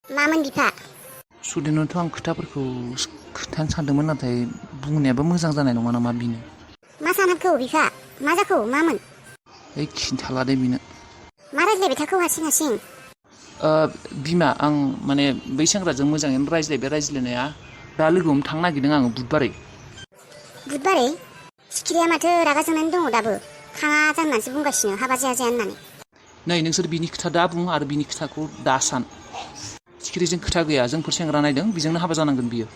मामोन बिफा? सुदेननोथ' आं खोथाफोरखौ खोन्थानो सानदोंमोन नाथाय बुंनायाबो मोजां जानाय नङा नामा बिनो। मा सानहाबखौ बिफा? मा जाखौ? मामोन? ओइ खिन्थाला दे बिनो। मा रायज्लायबाय थाखो हारसिं हारसिं? बिमा आं माने बै सेंग्राजों मोजाङैनो रायज्लायबाय रायज्लायनाया दा लोगो हमनो थांनो नागिरदों आङो बुधबारै। बुधबारै? सिखिरिया माथो रागा जोंनानै दङ दाबो। थाङा जाननानैसो बुंगासिनो हाबा जाया जाया होननानै। नै नोंसोर बिनि खोथा दा बुं आरो बिनि खोथाखौ दा सान। सिखिरिजों खोथा गैया जोंफोर सेंग्रा नायदों बेजोंनो हाबा जानांगोन बियो।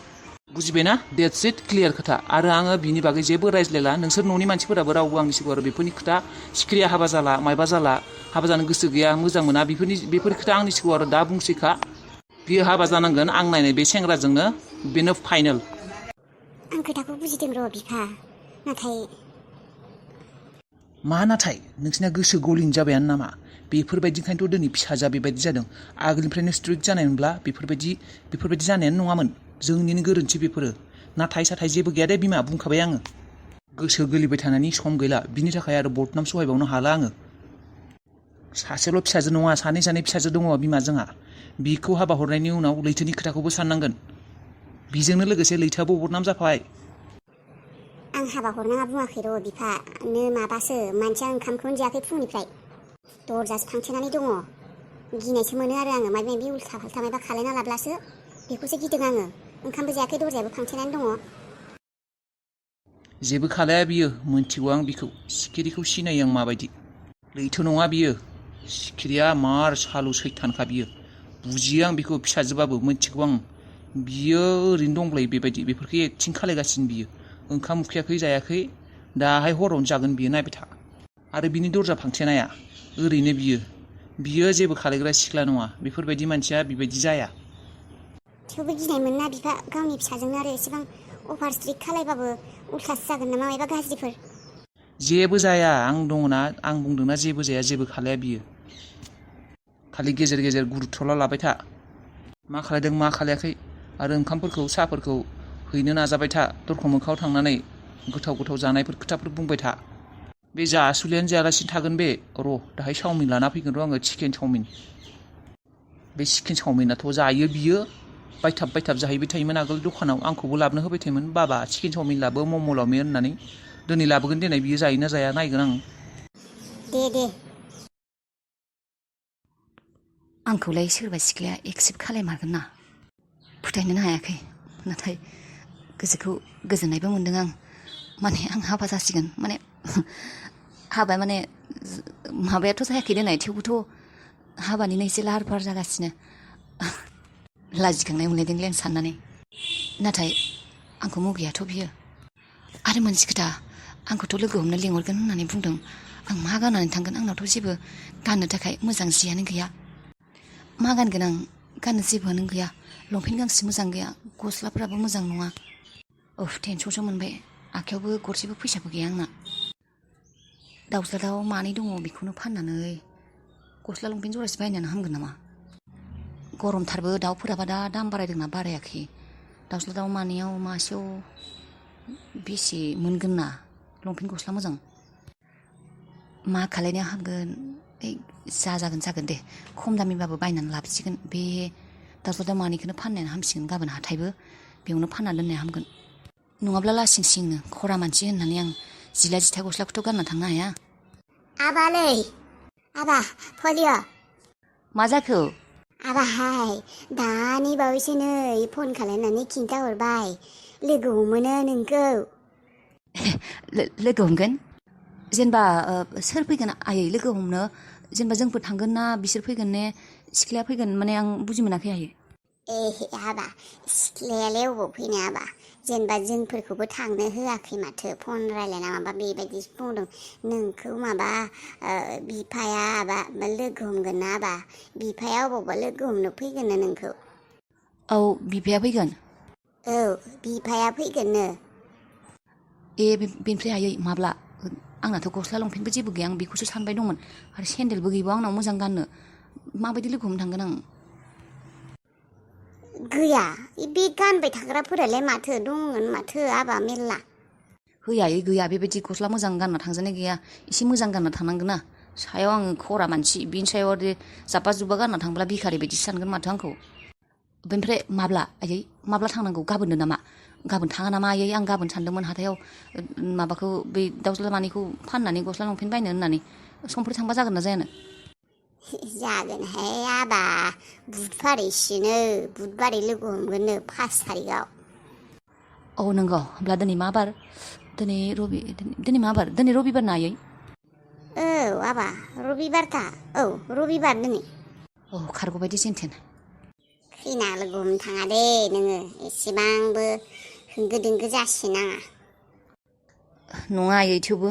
बुजिबायना? देट्स इट क्लियार खोथा आरो आङो बिनि बागै जेबो रायज्लायला नोंसोर न'नि मानसिफोराबो रावबो आंनि सिगाङाव आरो बेफोरनि खोथा सिखिरिया हाबा जाला मायबा जाला हाबा जानो गोसो गैया मोजां मोना बेफोर खोथा आंनि सिगाङाव आरो दा बुंसैखा बियो हाबा जानांगोन आं नायनाय बे सेंग्राजोंनो बेनो फाइनेल। आं खोथाखौ बुजिदों र' बिफा नाथाय मा नाथाय नोंसिना गोसो गलिन जाबायानो नामा? बेफोरबायदिखायनोथ' दिनै फिसाजोआ बेबायदि जादों आगोलनिफ्रायनो स्ट्रिक्ट जानायमोनब्ला बेफोरबायदि जानायानो नङामोन जोंनिनो गोरोन्थि बेफोरो नाथाय साथाय जेबो गैया दे बिमा बुंखाबाय आङो गोसो गोलिबाय थानायनि सम गैला बिनि थाखाय आरो बदनाम सहायबावनो हाला आङो सासेल' फिसाजो नङा सानै फिसाजो दङ बिमा जोंहा बिखौ हाबा हरनायनि उनाव लैथोनि खोथाखौबो साननांगोन बिजोंनो लोगोसे लैथोआबो बदनाम जाफाबाय। आं हाबा हरनाङा बुङाखै र' बिफा नो माबासो मानसिया ओंखामखौनो जायाखै फुंनिफ्राय दरजासो फांथेनानै दङ गिनायसो मोनो आरो आङो माबा माबि उल्था फाल्था माबा खालायना लाब्लासो बेखौसो गिदों आङो ओंखामबो जायाखै दरजायाबो फांथेनानै दङ। जेबो खालाया बियो मोनथिगौ आं बिखौ सिखिरिखौ सिनायो आं माबायदि लैथो नङा बियो सिखिरिया मार सालु सैथानखा बियो बुजियो आं बिखौ फिसाजोबाबो मोनथिगौ आं बियो ओरैनो दंब्लायो बेबायदि बेफोरखौ एक्टिं खालायगासिनो बियो ओंखाम उखैयाखै जायाखै दाहाय हरावनो जागोन बियो नायबाय था आरो बिनि दरजा फांथेनाया ओरैनो बियो जेबो खालायग्रा सिख्ला नङा बेफोरबायदि मानसिया बेबायदि जाया। थेवबो गिनाय मोनना बिफा गावनि फिसाजोंनो आरो एसेबां अभार स्ट्रिक्ट खालायबाबो उल्थासो जागोन नामा मायबा गाज्रिफोर। जेबो जाया आं दङना आं बुंदोंना जेबो जाया जेबो खालाया बियो खालि गेजेर गेजेर गुरुत्थ'ल' लाबाय था मा खालायदों मा खालायाखै आरो ओंखामफोरखौ साहाफोरखौ हैनो नाजाबाय था दरखं मोखाङाव थांनानै गोथाव जानायफोर खोथाफोर बुंबाय था बे जासुलियानो जायालासिनो थागोन बे र' दाहाय चावमिन लाना फैगोन र' आङो चिकेन चावमिन बे चिकेन चावमिनाथ' जायो बियो बायथाब जाहैबाय थायोमोन आगोल दखानाव आंखौबो लाबोनो होबाय थायोमोन बाबा चिकेन चावमिन लाबो मम' लाबो होननानै दिनै लाबोगोन दिनै बियो जायोना जाया नायगोन आं। दे आंखौलाय सोरबा सिख्लाया एक्सेप्ट खालायमारगोन ना फोथायनोनो हायाखै नाथाय गोसोखौ गोजोननायबो मोनदों आं माने आं हाबा जासिगोन माने हाबाया माने माबायाथ' जायाखै दोननाय थेवबोथ' हाबानिनो एसे लाहार फाहार जागासिनो लाजिखांनाय मोनलायदोंलै आं साननानै नाथाय आंखौ मुगैयाथ' बियो आरो मोनसे खोथा आंखौथ' लोगो हमनो लिंहरगोन होननानै बुंदों आं मा गाननानै थांगोन आंनावथ' जेबो गाननो थाखाय मोजां जियानो गैया मा गानगोन आं गाननो जेबोआनो गैया लंपेन्ट गांसे मोजां गैया गस्लाफ्राबो मोजां नङा टेनसनसो मोनबाय आखायावबो गरसेबो फैसाबो गैया आंना दाउज्ला दाउ मानै दङ बेखौनो फाननानै गस्ला लंपेन्ट जरासे बायनानै हामगोन नामा गरमथारबो दाउफोराबा दा दाम बारायदोंना बारायाखै दाउज्ला दाउ मानैयाव मासेयाव बेसे मोनगोन ना लंपेन्ट गस्ला मोजां मा खालायनो हामगोन जागोन दे खम दामिबाबो बायनानै लाबोसिगोन बे दाउज्ला दाउ मानैखौनो फाननायानो हामसिगोन गाबोन हाथायबो बेयावनो फानना दोननाया हामगोन नङाब्ला लासिंसिंनो खरा मानसि होननानै आं जिला जिथा गस्लाखौथ' गानना थांनो हाया। आबा फलिया मा जाखो आबाहाय दानि बावैसो नै फन खालामनानै खिन्थाहरबाय लोगो हमोनो नोंखौ लोगो हमगोन जेनेबा सोर फैगोन आयै लोगो हमनो जेनेबा जोंफोर थांगोन ना बिसोर फैगोन ने सिख्लाया फैगोन माने आं बुजि मोनाखै आयै हाबा सिख्लायालाय अबाव फैनो आबा जेनेबा जोंफोरखौबो थांनो होआखै माथो फन रायलायना माबा बेबायदि बुंदों नोंखौ माबा बिफाया आबा लोगो हमगोन ना आबा बिफाया अबावबा लोगो हमनो फैगोननो नोंखौ औ बिफाया फैगोन औ बिफाया फैगोननो बेनिफ्राय आयै माब्ला आंनाथ' गस्ला लंपेन्टबो जेबो गैया आं बेखौसो सानबाय दंमोन आरो सेन्देलबो गैया आंनाव मोजां गाननो माबायदि लोगो हमनो थांगोन आं गैया बे गानबाय थाग्राफोरालाय माथो दंमोन माथो आबा मेरला गैया बेबायदि गस्ला मोजां गानना थांजानाय गैया एसे मोजां गानना थांनांगोन ना सायाव आङो खरा मानसि बिनि सायाव आरो जाब्बा जुब्बा गानना थांब्ला भिखारि बायदिसो सानगोन माथो आंखौ बेनिफ्राय माब्ला आयै माब्ला थांनांगौ गाबोननो नामा गाबोन थाङा नामा आयै आं गाबोन सानदोंमोन हाथायाव माबाखौ बै दाउज्ला मानैखौ फाननानै गस्ला लंपेन्ट बायनो होननानै समफोर थांबा जागोन ना जायानो जागोनहाय आबा बुधबारैसोनो बुधबारै लोगो हमगोननो 5 थारिखआव औ नंगौ होमब्ला दिनै मा बार दिनै मा बार दिनै रबिबार ना आयै औ आबा रबिबारखा औ रबिबार दिनै औ खारग'बायदि जेनथेन खैना लोगो हमनो थाङा दे नोङो एसेबांबो होंगो दोंगो जासि नाङा नङा आयै थेवबो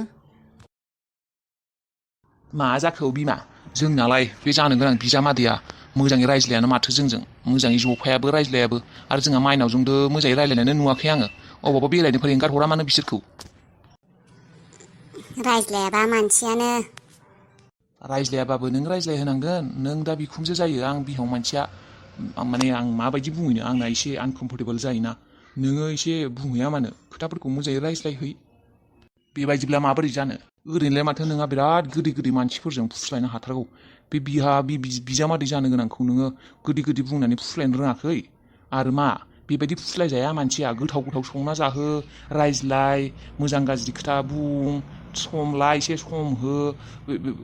मा जाखो बिमा जोंनालाय बे जानो गोनां बिजामादैया मोजाङै रायज्लायानो माथो जोंजों मोजाङै जफायाबो रायज्लायाबो आरो जोंहा माइनावजोंबो मोजाङै रायज्लायनानै नुवाखै आङो अबावबा बेरायनोफोर एंगारहरा मानो बिसोरखौ रायज्लायाबा मानसियानो रायज्लायाबाबो नों रायज्लायहोनांगोन नों दा बिखुनजो जायो आं बिहाव मानसिया माने आं माबायदि बुंहैनो आंना एसे आनकमफर्टेबोल जायोना नोङो एसे बुंहैया मानो खोथाफोरखौ मोजाङै रायज्लायहै बेबायदिब्ला माबोरै जानो ओरैनोलाय माथो नोंहा बिराद गोदै गोदै मानसिफोरजों फुस्लायनो हाथारगौ बे बिजामादै जानो गोनांखौ नोङो गोदै गोदै बुंनानै फुस्लायनो रोङाखै आरो मा बेबायदि फुस्लायजाया मानसिया गोथाव गोथाव संना जाहो रायज्लाय मोजां गाज्रि खोथा बुं सम ला एसे सम हो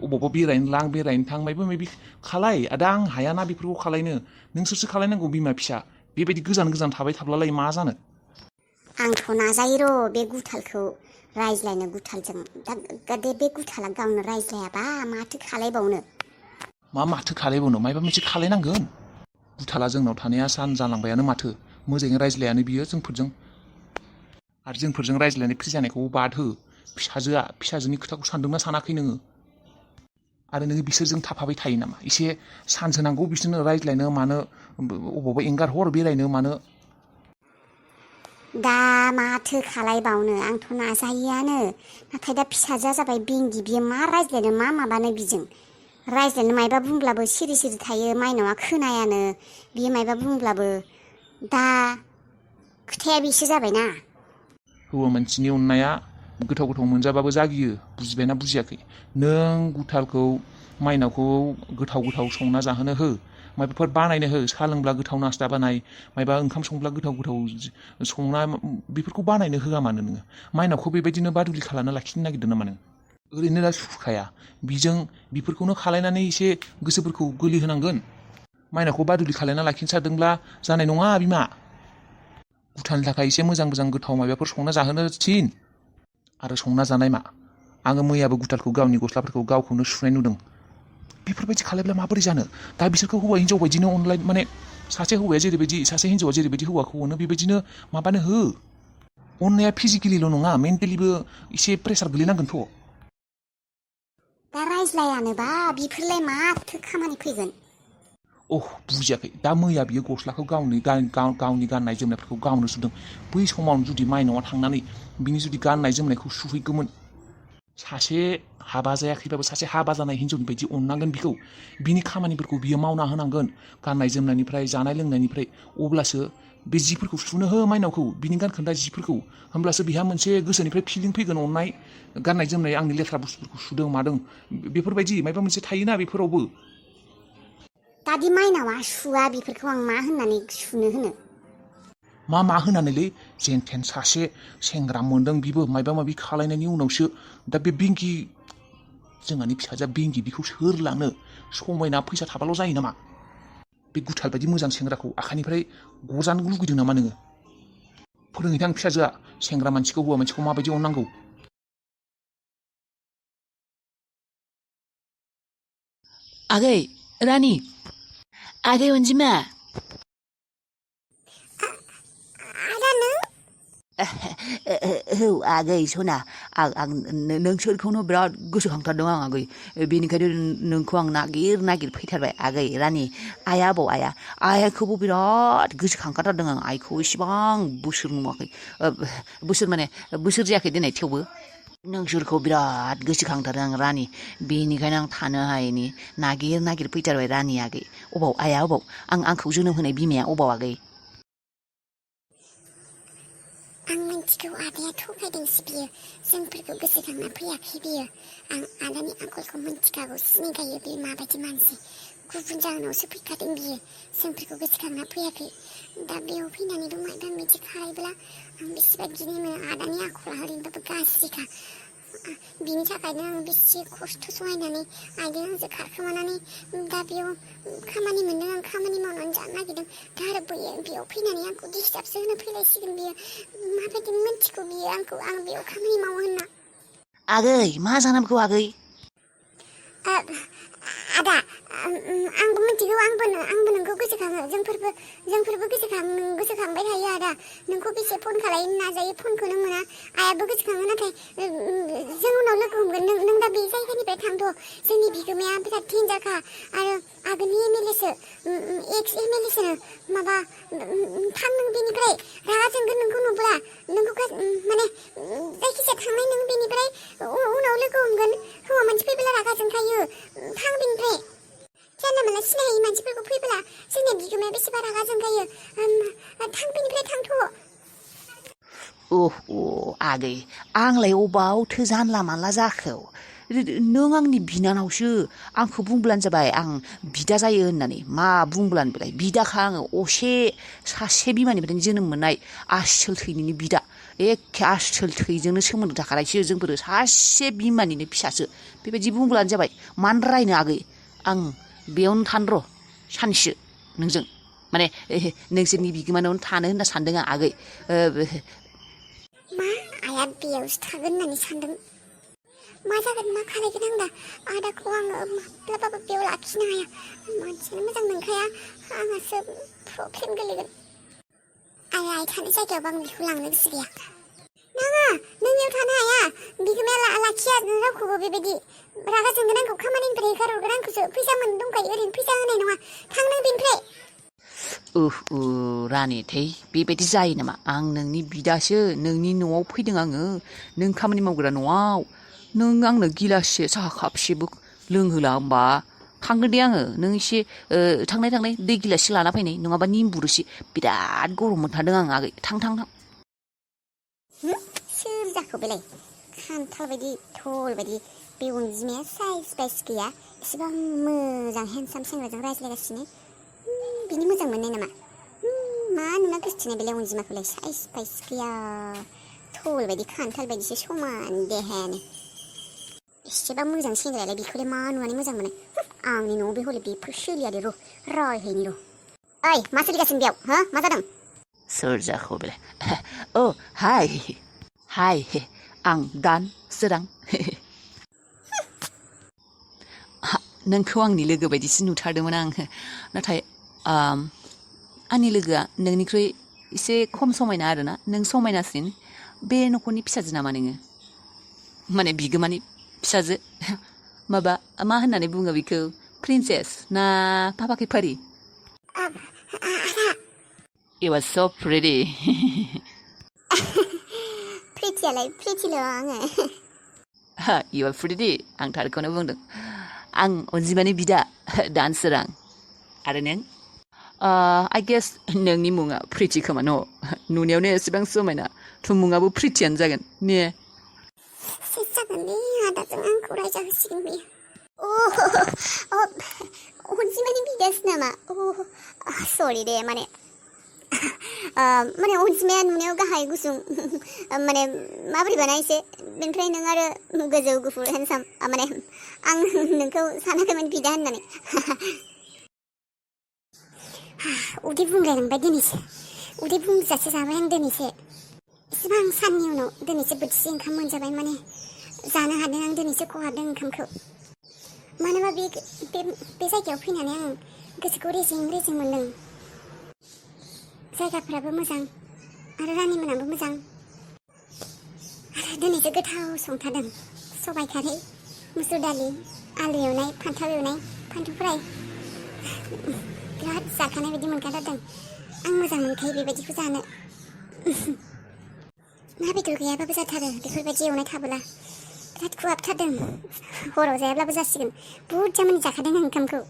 अबावबा बेरायनो लां बेरायनो थां माबा माबि खालाय आदा आं हायाना बेफोरखौ खालायनो नोंसोरसो खालायनांगौ बिमा फिसा बेबायदि गोजान गोजान थाबाय थाब्लालाय मा जानो आंथ' नाजायो र' बे गुथालखौ रायज्लायनो गुथालजों दा बे गुथाला गावनो रायज्लायाबा माथो खालायबावनो माथो खालायबावनो माबा मोनसे खालायनांगोन गुथाला जोंनाव थानाया सान जालांबायानो माथो मोजाङै रायज्लायानो बियो जोंफोरजों आरो जोंफोरजों रायज्लायनाय फ्रि जानायखौ बाद हो फिसाजोनि खोथाखौ सानदोंना सानाखै नोङो आरो नोङो बिसोरजों थाफाबाय थायो नामा एसे सान्स होनांगौ बिसोरनो रायज्लायनो मानो अबावबा एंगारहर बेरायनो मानो दा माथो खालायबावनो आंथ' नाजायोआनो नाथाय दा फिसाजोआ जाबाय बेंगि बियो मा रायज्लायनो मा माबानो बिजों रायज्लायनो मायबा बुंब्लाबो सिरि सिरि थायो माइनावा खोनायानो बियो मायबा बुंब्लाबो दा खोथाया बेसो जाबायना हौवा मानसिनि अननाया गोथाव गोथाव मोनजाबाबो जागियो बुजिबायना बुजियाखै नों गुथालखौ माइनावखौ गोथाव गोथाव संना जाहोनो हो माबाफोर बानायनो हो साहा लोंब्ला गोथाव नास्ता बानाय माबा ओंखाम संब्ला गोथाव गोथाव संना बेफोरखौ बानायनो होआ मानो नोङो माइनावखौ बेबायदिनो बादुलि खालामना लाखिनो नागिरदों नामा नों ओरैनो दा सुखुखाया बिजों बेफोरखौनो खालायनानै एसे गोसोफोरखौ गोलि होनांगोन माइनावखौ बादुलि खालायना लाखिनो सानदोंब्ला जानाय नङा बिमा गुथालनि थाखाय एसे मोजां मोजां गोथाव माबाफोर संना जाहोनो थिन आरो संना जानाय मा आङो मैयाबो गुथालखौ गावनि गस्लाफोरखौ गावखौनो सुनाय नुदों बेफोरबायदि खालायब्ला माबोरै जानो दा बिसोरखौ हौवा हिन्जाव बायदिनो अनलाय माने सासे हौवाया जेरैबायदि सासे हिन्जावआ जेरैबायदि हौवाखौ अनो बेबायदिनो माबानो हो अननाया फिजिकेलिल' नङा मेन्टेलिबो एसे प्रेसार गोलैनांगोनथ' दा रायज्लायानोबा बेफोरलाय माथो खामानि फैगोन बुजियाखै दा मैया बियो गस्लाखौ गावनि गाननाय जोमनायफोरखौ गावनो सुदों बै समावनो जुदि माइनावआ थांनानै बिनि जुदि गाननाय जोमनायखौ सुहैगौमोन सासे हाबा जायाखैबाबो सासे हाबा जानाय हिन्जावनि बायदि अननांगोन बिखौ बिनि खामानिफोरखौ बियो मावना होनांगोन गाननाय जोमनायनिफ्राय जानाय लोंनायनिफ्राय अब्लासो बे जिफोरखौ सुनो हो माइनावखौ बिनि गानखोन्दा जिफोरखौ होमब्लासो बिहा मोनसे गोसोनिफ्राय फिलिं फैगोन अननाय गाननाय जोमनाय आंनि लेथ्रा बुस्थुफोरखौ सुदों मादों बेफोरबायदि माबा मोनसे थायोना बेफोरावबो दादि माइनावा सुवा बेफोरखौ आं मा होननानै सुनो होनो मा होनानैलै जेनथेन सासे सेंग्रा मोन्दों बिबो माबा माबि खालायनायनि उनावसो दा बे बेंकि जोंहानि फिसाजोआ बेंकि बिखौ सोर लांनो समायना फैसा थाबाल' जायो नामा बे गुथाल बायदि मोजां सेंग्राखौ आखाइनिफ्राय गजानो लुगैदों नामा नोङो फोरोंहैदों आं फिसाजोआ सेंग्रा मानसिखौ हौवा मानसिखौ माबायदि अननांगौ आगै रानि आगै अनजिमा आदा नों औ आगै सना आं नोंसोरखौनो बिराद गोसोखांथारदों आं आगै बेनिखायनो नोंखौ आं नागिर फैथारबाय आगै रानि आइया आबौ आइखौबो बिराद गोसोखांखाथारदों आं आइखौ इसेबां बोसोर नुवाखै बोसोर जायाखै दिनै थेवबो नोंसोरखौ बिराद गोसोखांथारदों आं रानि बेनिखायनो आं थानो हायैनि नागिर फैथारबाय रानि आगै अबाव आइया अबाव आंखौ जोनोम होनाय बिमाया अबाव आगै आं मिन्थिगौ आदाया थगायदोंसो बियो जोंफोरखौ गोसोखांना फैयाखै बियो आं आदानि आखलखौ मिन्थिखागौ सिनायखायो बे माबायदि मानसि गुबुन जाहोनावसो फैखादों बियो जोंफोरखौ गोसोखांना फैयाखै दा बेयाव फैनानैबो मायबा बिदि खालायब्ला आं बेसेबा गिनाय मोनो आदानि आखला ओरैनोबाबो गाज्रिखा बिनि थाखायनो आं बेसे खस्थ' सहायनानै आइजों आंजों खारखोमानानै दा बेयाव खामानि मोनदों आं खामानि मावनानै जानो नागिरदों दा आरो बेयाव फैनानै आंखौ डिस्टार्बसो होनो फैलायसिगोन बियो माबायदि मिन्थिगौ बियो आंखौ आं बेयाव खामानि मावो होनना आगै मा जानांगौ आगै आदा आंबो मिथिगौ आंबो नोंखौ गोसोखाङो जोंफोरबो गोसोखांबाय थायो आदा नोंखौ बेसे फन खालायनो नाजायो फनखौनो मोना आइयाबो गोसोखाङो नाथाय जों उनाव लोगो हमगोन नों दा बे जायगानिफ्राय थांथ' जोंनि बिगोमाया बिराद डेन्जारखा आरो आगोलनि एमएलएसो एक्स एमएलएसोनो माबा थां नों बेनिफ्राय रागा जोंगोन नोंखौ नुब्ला नोंखौ माने जायखिजाया थांनाय नों बेनिफ्राय उनाव लोगो हमगोन हौवा मानसि फैब्ला रागा जोंखायो थां बेनिफ्राय जानला मोनला सिनायै मानसिफोरखौ फैब्ला जोंनि बिगोमाया बेसेबा रागा जोंखायो थां बेनिफ्राय थांथ' आगै आंलाय अबावथो जानला मानला जाखो नों आंनि बिनानावसो आंखौ बुंब्लानो जाबाय आं बिदा जायो होननानै मा बुंब्लानो बेलाय बिदाखा आङो असे सासे बिमानिफ्रायनो जोनोम मोननाय आसोल थैनिनो बिदा एखे आसोल थैजोंनो सोमोन्दो थाखानायसो जोंफोरो सासे बिमानिनो फिसासो बेबायदि बुंब्लानो जाबाय मानो रायनो आगै आं बेयावनो थानो र' सानसे नोंजों माने नोंसोरनि बिगोमानावनो थानो होनना सानदों आं आगै मा आइया बेयावसो थागोन होननानै सानदों मा जागोन मा खालायगोन आं दा आदाखौ आङो माब्लाबाबो बेयाव लाखिनो हाया मानसियानो मोजां मोनखाया आंहासो प्रब्लेम गोलैगोन आइ थानाय जायगायावबो आं बेखौ लांनो गोसो गैया नाङा नों बेयाव थानो हाया बिगोमाया लाखिया रावखौबो बेबायदि रागा जोंगोन आंखौ खामानिनिफ्राय होखारहरगोन आंखौसो फैसा मोननो दंखायो ओरैनो फैसा होनाय नङा थां नों बेनिफ्राय रानि थै बेबायदि जायो नामा आं नोंनि बिदासो नोंनि न'आव फैदों आङो नों खामानि मावग्रा न'आव नों आंनो गिलाससे साहा कापसेबो लोंहोला होमबा थांगोन दे आङो नों एसे थांनाय दै गिलाससे लाना फैनाय नङाबा निम्बु रोसि बिराद गरम मोनथारदों आं आगै थां सोर जाखो बेलाय खान्थाल बायदि थल बायदि बे अनजिमाया साइज गैया एसेबां मोजां हेन्डसाम सेंग्राजों रायज्लायगासिनो बिनि मोजां मोननाय नामा मा नुना गोसोथोनाय बेलाय अनजिमाखौलाय साइज गैया थल बायदि खान्थाल बायदिसो समान देहायानो एसेबा मोजां सेंग्रायालाय बेखौलाय मा नुनानै मोजां मोनो आंनि न'आव बे हले बेफोर सोलिया दे र' रायहैनि र' ओइ मा सोलिगासिनो बेयाव मा जादों सोर जाखो बेलाय हाय आं दान सोरां नोंखौ आंनि लोगो बायदिसो नुथारदोंमोन आं नाथाय आंनि लोगोआ नोंनिख्रुइ एसे खम समायना आरोना नों समायनासिन बे न'खरनि फिसाजो नामा नोङो माने बिगोमानि फिसाजो माबा मा होननानै बुङो बेखौ प्रिन्सेस ना पापा के परी You are so pretty प्रिथियालाय प्रिथिल' आङो You are pretty आं थारखौनो बुंदों आं अनजिमानि बिदा दानसोरां आरो नों I guess नोंनि मुङा प्रिथि खोमा न' नुनायावनो एसेबां समायना थ' मुङाबो प्रिथियानो जागोन ने जागोन दे आदाजों आंखौ रायजाहोसिगोन बेयो अनजिमानि बिदासो नामा सरि दे माने अनजिमाया नुनायाव गाहाय गुसुं माने माबोरैबाना एसे बेनिफ्राय नों आरो गोजौ गुफुर हेन्डसाम माने आं नोंखौ सानाखैमोन बिदा होननानै उदै बुंलायलांबाय दिनैसो उदै बुंजासे जाबाय आं दिनैसो एसेबां साननि उनाव दिनैसो बोथिसे ओंखाम मोनजाबाय माने जानो हादों आं दिनैसो खहादों ओंखामखौ मानोबा बे जायगायाव फैनानै आं गोसोखौ रेजें मोन्दों जायगाफोराबो मोजां आरो रानिमोनाबो मोजां आरो दिनैसो गोथाव संथारदों सबाइ खारै मुसुर दालि आलु एवनाय फान्थाव फ्राय बिराद जाखानाय बायदि मोनखाथारदों आं मोजां मोनखायो बेबायदिखौ जानो ना बेदर गैयाबाबो जाथारो बेफोरबायदि एवनाय थाबोला बिराद खहाबथारदों हराव जायाब्लाबो जासिगोन बुरजा मानि जाखादों आं ओंखामखौ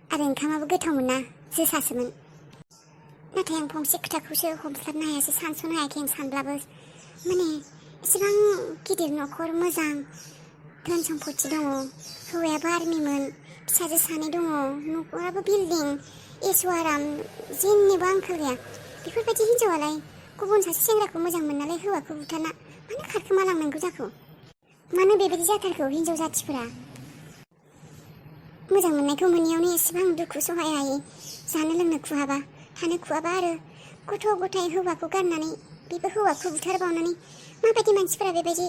आरो ओंखामाबो गोथावमोन ना जोसासोमोन नाथाय आं फंसे खोथाखौसो हमस्लाबनो हायासै सानस'नो हायाखै आं सानब्लाबो माने एसेबां गिदिर न'खर मोजां धोन सम्पति दङ हौवायाबो आर्मिमोन फिसाजो सानै दङ, न'खराबो बिल्डिं, एस' आराम, जेनिबो आंखाल गैया। बेफोरबायदि हिनजावालाय गुबुन सासे सेंग्राखौ मोजां मोननानै हौवाखौ बुथारना मानो खारखोमा लांनांगौ जाखो? मानो बेबायदि जाथारखौ हिनजाव जाथिफोरा? मोजां मोननायखौ मोनैयावनो एसेबां दुखु सहाय हायै, जानो लोंनो खुहाबा, थानो खुहाबा आरो गथ' गथाय हौवाखौ गारनानै बेबो हौवाखौ बुथारबावनानै माबायदि मानसिफोरा बेबायदि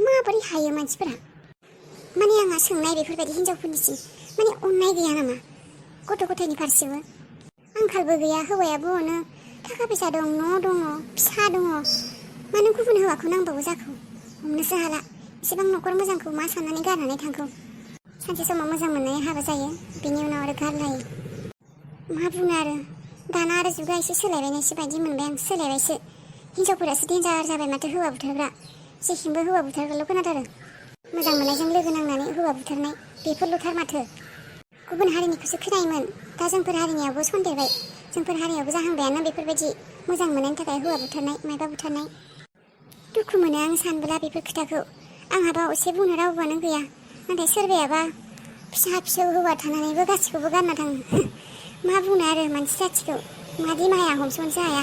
माबोरै हायो मानसिफोरा? आंहा सोंनाय बेफोरबायदि हिनजावफोरनिसिम अननाय गैया नामा? गथ' गथायनि फारसेबो आंखालबो गैया, हौवायाबो अनो, थाखा फैसा दं, न' दङ, फिसा दङ, मानो गुबुन हौवाखौ नांबावो जाखो? हमनोसो हाला एसेबां न'खर मोजांखौ मा साननानै गारनानै थांखौ? सानसे समाव मोजां मोननाय हाबा जायो, बिनि उनाव आरो गारलायो। मा बुंनो आरो, दाना आरो जुगा एसे सोलायबायनायसो बायदि मोनबाय आं, सोलायबायसो। हिनजावफोरासो डेन्जार जाबाय माथो हौवा बुथारग्रा, जेथिंबो हौवा बुथारग्राल' खोनाथारो। मोजां मोननायजों लोगो नांनानै हौवा बुथारनाय, बेफोरल'थार माथो। गुबुन हारिनिखौसो खोनायोमोन, दा जोंफोर हारिनियावबो सन्देरबाय। जोंफोर हारियावबो जाहांबायानो बेफोरबायदि मोजां मोननायनि थाखाय हौवा बुथारनाय, मायबा बुथारनाय। दुखु मोनो आं सानबोला बेफोर खोथाखौ। आंहाबा असे बुंनो रावबोआनो गैया, नाथाय सोरबायाबा फिसा फिसौ हौवा थानानैबो गासिखौबो गारना थाङो। मा बुंनो आरो मानसि जाथिखौ, मादि माया हमस'नोसो हाया।